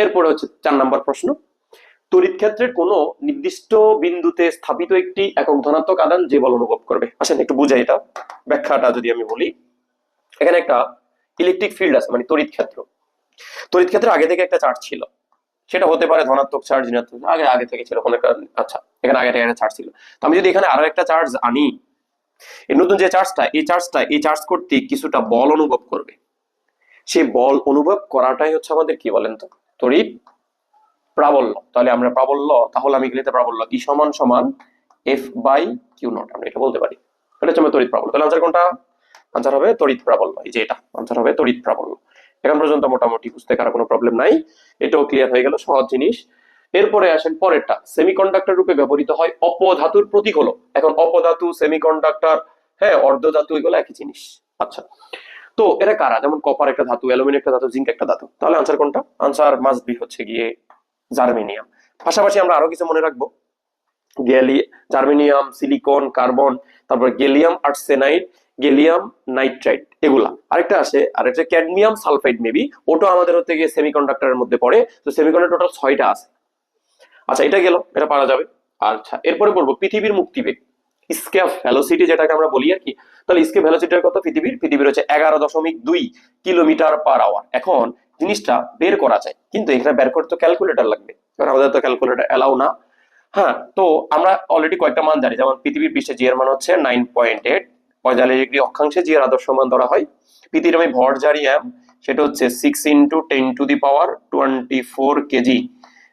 এরপরে হচ্ছে 4 নম্বর প্রশ্ন, তড়িৎ ক্ষেত্রের কোন নির্দিষ্ট বিন্দুতে স্থাপিত একটি একক ধনাত্মক আধান যে বল অনুভব করবে। আসেন একটু বুঝাই এটা, ব্যাখ্যাটা যদি আমি বলি। এখানে একটা ইলেকট্রিক ফিল্ড আছে, মানে তড়িৎ ক্ষেত্র। তড়িৎ ক্ষেত্রে আগে থেকে একটা চার্জ ছিল, সেটা হতে পারে ধনাত্মক চার্জ, ঋণাত্মক, আগে আগে থেকে ছিল কোনো একটা। আচ্ছা, এখানে আগে থেকে একটা চার্জ ছিল, তো আমি যদি এখানে আরো একটা চার্জ আনি, এই নতুন যে চার্জটা, এই চার্জ করতে কিছুটা বল অনুভব করবে। সেই বল অনুভব করাটাই হচ্ছে আমাদের কি বলেন তো, তড়িৎ প্রাবল্য। তাহলে আমরা প্রাবল্য, তাহলে আমি লিখতে প্রাবল্য কি সমান সমান এফ বাই কিউ নট, আমরা এটা বলতে পারি। এটা হচ্ছে তড়িৎ প্রাবল্য। তাহলে আনসার কোনটা? আনসার হবে তড়িৎ প্রাবল্য, এই যে এটা আনসার হবে তড়িৎ প্রাবল্য। এখন পর্যন্ত মোটামুটি বুঝতে কারো কোনো প্রবলেম নাই, এটাও ক্লিয়ার হয়ে গেল, সহজ জিনিস। এরপরে আসেন পরেরটা, সেমিকন্ডাক্টর রূপে ব্যবহৃত হয় অপধাতুর প্রতিফলক। এখন অপধাতু, সেমিকন্ডাক্টর, হ্যাঁ অর্ধধাতু, এগুলো একই জিনিস। আচ্ছা, তো এরা কারা? যেমন কপার একটা ধাতু, অ্যালুমিনিয়াম একটা ধাতু, জিঙ্ক একটা ধাতু। তাহলে আনসার কোনটা? আনসার মাস্ট বি হচ্ছে গিয়ে জার্মেনিয়াম। পাশাপাশি আমরা আরো কিছু মনে রাখবো, জার্মেনিয়াম, সিলিকন, কার্বন, তারপর গেলিয়াম আর্সেনাইড, গেলিয়াম নাইট্রাইট, এগুলা। আরেকটা আছে, আর একটা ক্যাডমিয়াম সালফাইড, মেবি ওটা আমাদের হচ্ছে গিয়ে সেমিকন্ডাক্টরের মধ্যে পড়ে। তো সেমিকন্ডাক্টর টোটাল 6টা আছে। আচ্ছা, এটা গেল, এটা পারা যাবে। আচ্ছা, এরপরে পড়বো পৃথিবীর মুক্তিবেগ, স্কেপ ভেলোসিটি যেটাকে আমরা বলি আর কি। তাহলে স্কেপ ভেলোসিটির কত পৃথিবীর হচ্ছে 11.2 কিলোমিটার পার আওয়ার। এখন জিনিসটা বের করা যায়, কিন্তু এখানে বের করতে তো ক্যালকুলেটর লাগবে, কারণ আমাদের তো ক্যালকুলেটর এলাও না। হ্যাঁ, তো আমরা অলরেডি কয়েকটা মান জানি, যেমন পৃথিবীর পৃষ্ঠে জি এর মান হচ্ছে 9.8, 45 ডিগ্রি অক্ষাংশে জি এর আদর্শ মান ধরা হয়। পৃথিবীর আমি ভর জারি এম, সেটা হচ্ছে 6 × 10⁻24 কেজি।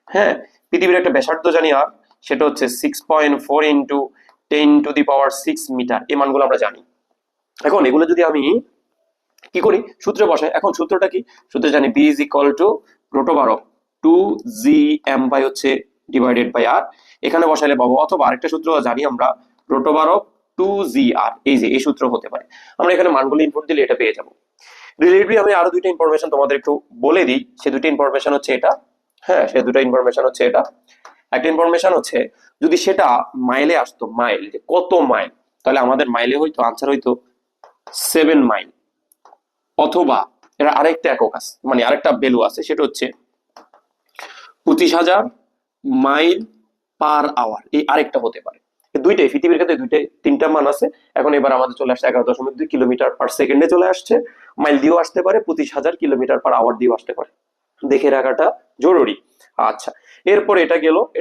হ্যাঁ, পৃথিবীর একটা ব্যাসার্ধ জানি আর, সেটা হচ্ছে 6.4 × 10⁻6 মিটার। এই মানগুলো আমরা জানি। এখন এগুলো যদি আমি কি করি, সূত্রে বসাই। এখন সূত্রটা কি? সূত্রে জানি বি ইজ ইকুয়াল টু রোটোভার অফ 2gm বাই হচ্ছে ডিভাইডেড বাই আর। এখানে বসাইলে পাবো, অথবা আরেকটা সূত্র জানি আমরা, রোটোভার অফ 2gr, এই যে এই সূত্র হতে পারে। আমরা এখানে মানগুলো ইনপুট দিলে এটা পেয়ে যাবো। রিলেটিভলি আমি আরো দুইটা ইনফরমেশন তোমাদের একটু বলে দিই। সে দুইটা ইনফরমেশন হচ্ছে এটা, হ্যাঁ সে দুটো ইনফরমেশন হচ্ছে এটা। একটা ইনফরমেশন হচ্ছে, যদি সেটা মাইলে আসতো, মাইল, যে কত মাইল, তাহলে আমাদের মাইলে হইতো আনসার হইতো 7 মাইল। অথবা এর আরেকটা একক আছে, মানে আরেকটা ভ্যালু আছে, সেটা হচ্ছে 25,000 মাইল পার আওয়ার, এই আরেকটা হতে পারে। দুইটাই পৃথিবীর ক্ষেত্রে দুইটাই 3টা মান আছে। এখন এবার আমাদের চলে আসছে 11.2 কিলোমিটার পার সেকেন্ডে চলে আসছে। মাইল দিয়েও আসতে পারে, 25,000 কিলোমিটার পার আওয়ার দিয়েও আসতে পারে, দেখে রাখাটা জরুরি। আচ্ছা, এরপরে এটা গেল।